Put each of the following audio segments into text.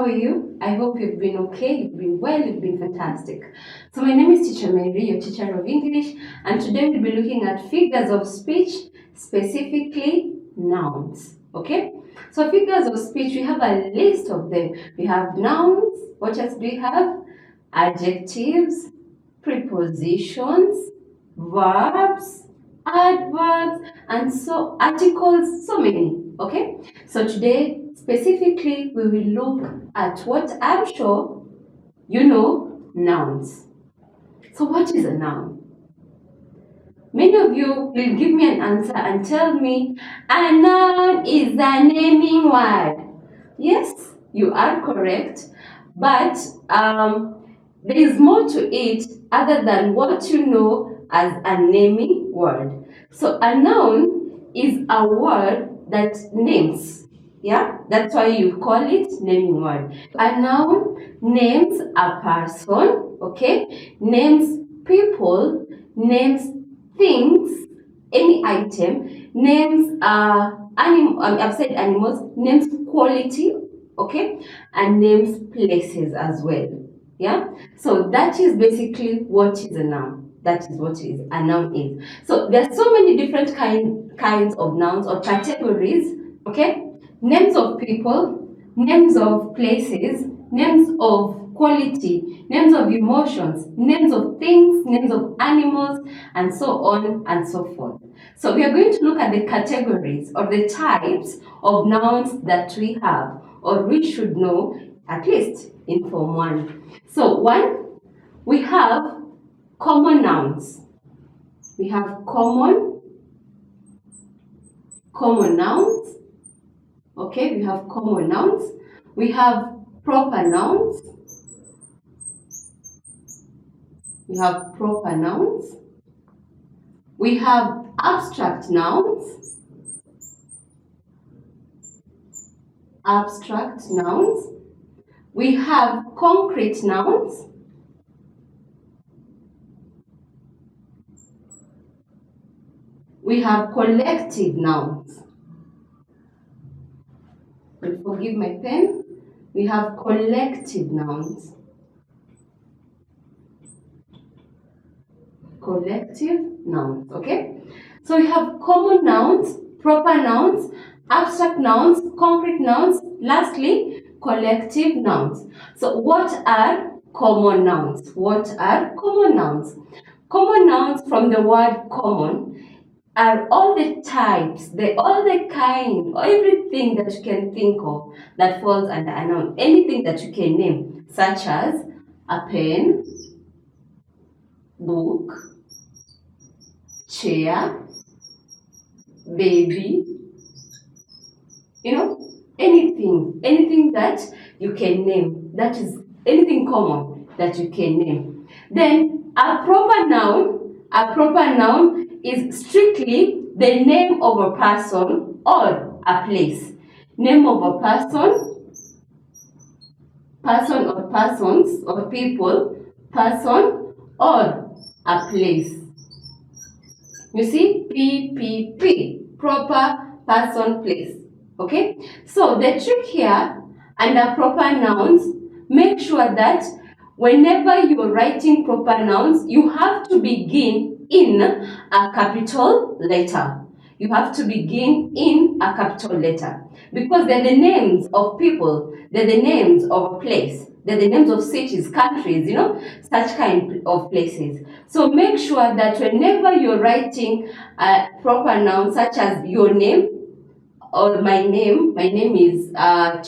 are you? I hope you've been okay, you've been well, you've been fantastic. So my name is Teacher Mary, your teacher of English, and today we'll be looking at figures of speech, specifically nouns. Okay? So figures of speech, we have a list of them. We have nouns. What else do we have? Adjectives, prepositions, verbs, adverbs, and so articles, so many. Okay? So today, specifically, we will look at what I'm sure you know, nouns. So what is a noun? Many of you will give me an answer and tell me a noun is a naming word. Yes, you are correct, but there is more to it other than what you know as a naming word. So a noun is a word that names. Yeah, that's why you call it naming word. A noun names a person, okay, names people, names things, any item, names I've said animals, names quality, okay, and names places as well. Yeah, so that is basically what is a noun. That is what is a noun is. So there's so many different kinds of nouns or categories, okay? Names of people, names of places, names of quality, names of emotions, names of things, names of animals, and so on and so forth. So we are going to look at the categories or the types of nouns that we have or we should know at least in Form 1. So 1, we have common nouns. We have common nouns. Okay, we have common nouns. We have proper nouns. We have proper nouns. We have abstract nouns. Abstract nouns. We have concrete nouns. We have collective nouns. Forgive my pen. We have collective nouns. Collective nouns, okay? So we have common nouns, proper nouns, abstract nouns, concrete nouns, lastly, collective nouns. So what are common nouns? What are common nouns? Common nouns from the word common are all the types, all the kind, everything that you can think of that falls under a noun, anything that you can name, such as a pen, book, chair, baby, anything that you can name, that is anything common that you can name. Then a proper noun is strictly the name of a person or a place. Name of a person or persons or people, person or a place. You see, PPP, proper person place. Okay? So the trick here under proper nouns, make sure that whenever you're writing proper nouns, you have to begin in a capital letter. You have to begin in a capital letter because they're the names of people, they're the names of a place, they're the names of cities, countries, such kind of places. So make sure that whenever you're writing a proper noun such as your name or my name is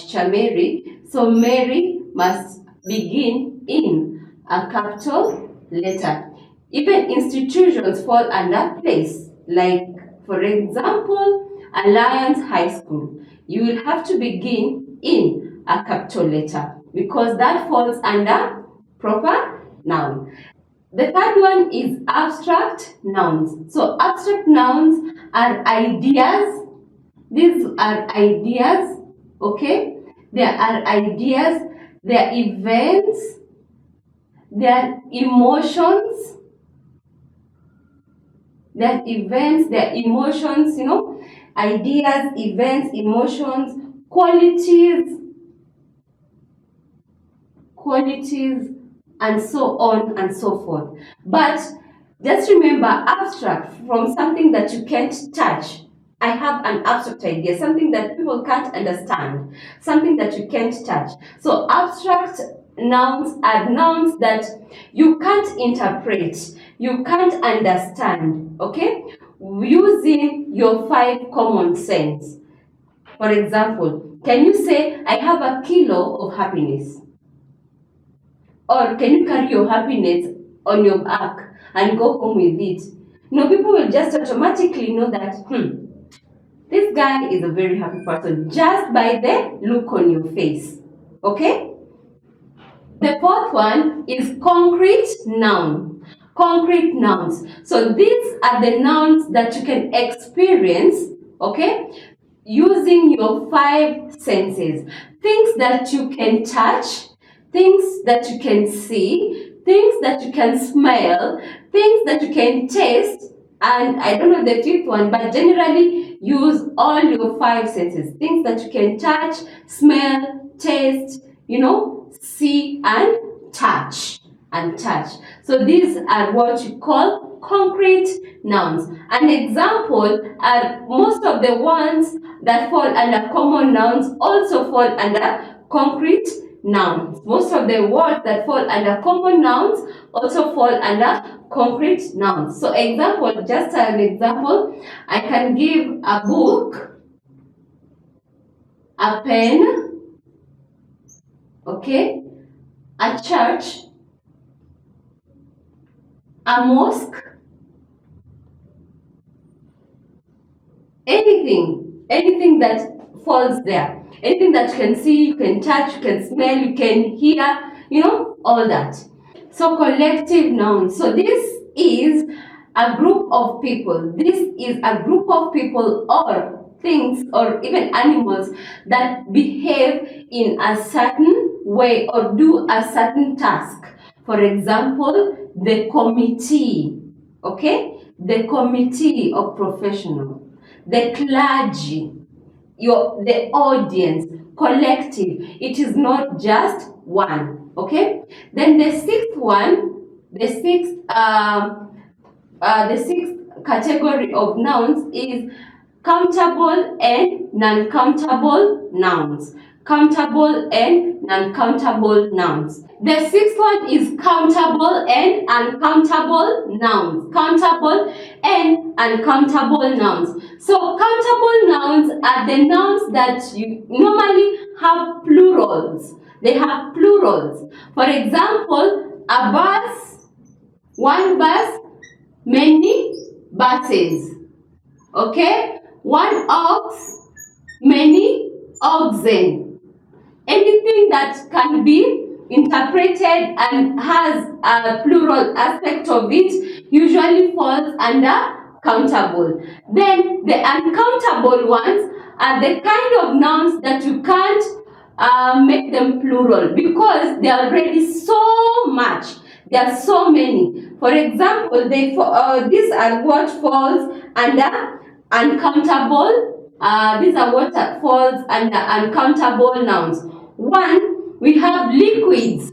Teacher Mary, so Mary must begin in a capital letter. Even institutions fall under place, like for example, Alliance High School. You will have to begin in a capital letter because that falls under proper noun. The third one is abstract nouns. So abstract nouns are ideas. These are ideas, okay? There are ideas, there are events, there are emotions, there are emotions, ideas, events, emotions, qualities, qualities, and so on and so forth. But just remember, abstract from something that you can't touch. I have an abstract idea, something that people can't understand, something that you can't touch. So abstract nouns are nouns that you can't interpret, you can't understand, okay? Using your 5 common sense. For example, can you say, I have a kilo of happiness? Or can you carry your happiness on your back and go home with it? No, people will just automatically know that, this guy is a very happy person just by the look on your face. Okay? The fourth one is concrete noun. Concrete nouns. So these are the nouns that you can experience, okay, using your 5 senses. Things that you can touch, things that you can see, things that you can smell, things that you can taste, and I don't know the fifth one, but generally use all your 5 senses. Things that you can touch, smell, taste, see and touch. So these are what you call concrete nouns. An example are most of the ones that fall under common nouns also fall under concrete nouns. Most of the words that fall under common nouns also fall under concrete nouns. So example, just an example, I can give a book, a pen, okay, a church, a mosque, anything that falls there. Anything that you can see, you can touch, you can smell, you can hear, all that. So collective nouns. So this is a group of people. This is a group of people or things or even animals that behave in a certain way or do a certain task. For example, the committee, okay? The committee of professionals, the clergy, the audience, collective. It is not just one, okay? Then the sixth one, the sixth category of nouns is countable and non-countable nouns. Countable and non-countable nouns. The sixth one is countable and uncountable nouns. Countable and uncountable nouns. So countable nouns are the nouns that you normally have plurals. They have plurals. For example, a bus, one bus, many buses. Okay? One ox, many oxen. Anything that can be interpreted and has a plural aspect of it usually falls under countable. Then the uncountable ones are the kind of nouns that you can't make them plural because they are already so much. There are so many. For example, these are what falls under uncountable. These are what falls under uncountable nouns. One, we have liquids.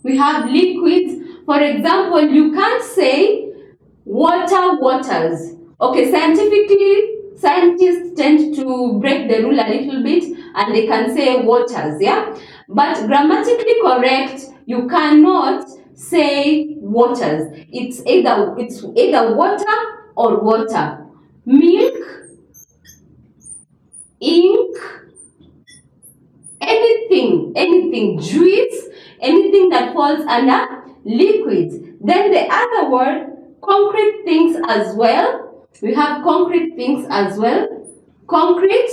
We have liquids. For example, you can't say water waters. Okay, scientifically, scientists tend to break the rule a little bit and they can say waters, yeah? But grammatically correct, you cannot say waters. It's either water or water. Milk, ink, anything, juice, anything that falls under liquids. Then the other word, concrete things as well. We have concrete things as well. Concrete,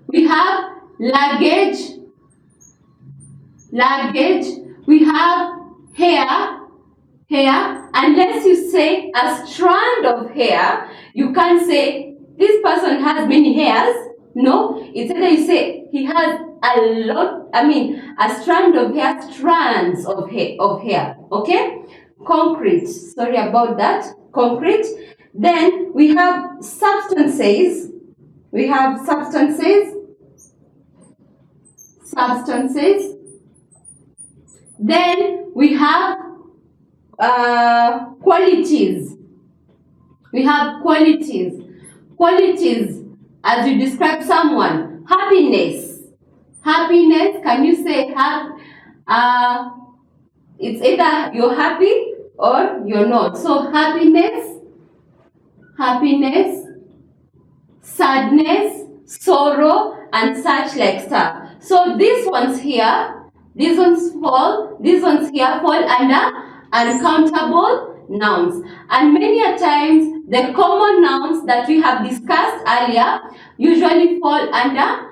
we have luggage, we have hair, unless you say a strand of hair, you can't say this person has many hairs. No, it's either you say he has a strand of hair, strands of hair, okay? Concrete, sorry about that, concrete. Then we have substances. We have substances. Then we have qualities. We have qualities. Qualities as you describe someone. Happiness. Happiness, can you say it's either you're happy or you're not. So happiness, sadness, sorrow, and such like stuff. So these ones here fall under uncountable nouns. And many a times the common nouns that we have discussed earlier usually fall under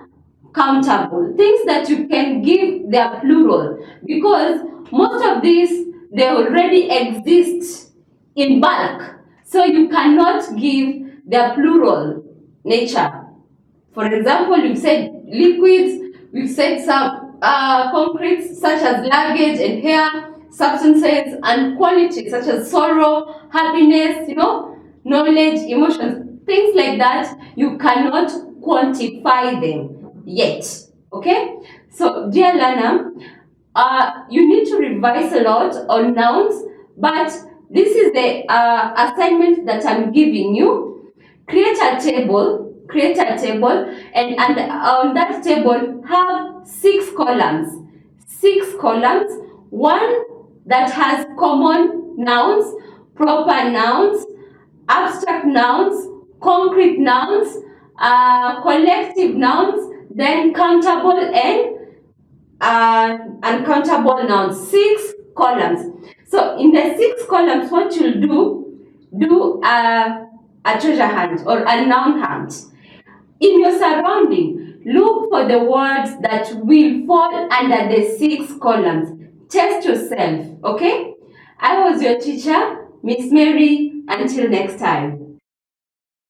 countable, things that you can give their plural, because most of these they already exist in bulk, so you cannot give their plural nature. For example, we've said liquids, we've said some concretes such as luggage and hair, substances, and qualities such as sorrow, happiness, knowledge, emotions, things like that. You cannot quantify them yet. Okay, so dear learner, you need to revise a lot on nouns, but this is the assignment that I'm giving you. Create a table, and on that table have 6 columns. 6 columns, one that has common nouns, proper nouns, abstract nouns, concrete nouns, collective nouns, then countable and uncountable nouns. 6 columns. So in the 6 columns, what you'll do a treasure hunt or a noun hunt. In your surrounding, look for the words that will fall under the 6 columns. Test yourself, okay? I was your teacher, Miss Mary. Until next time.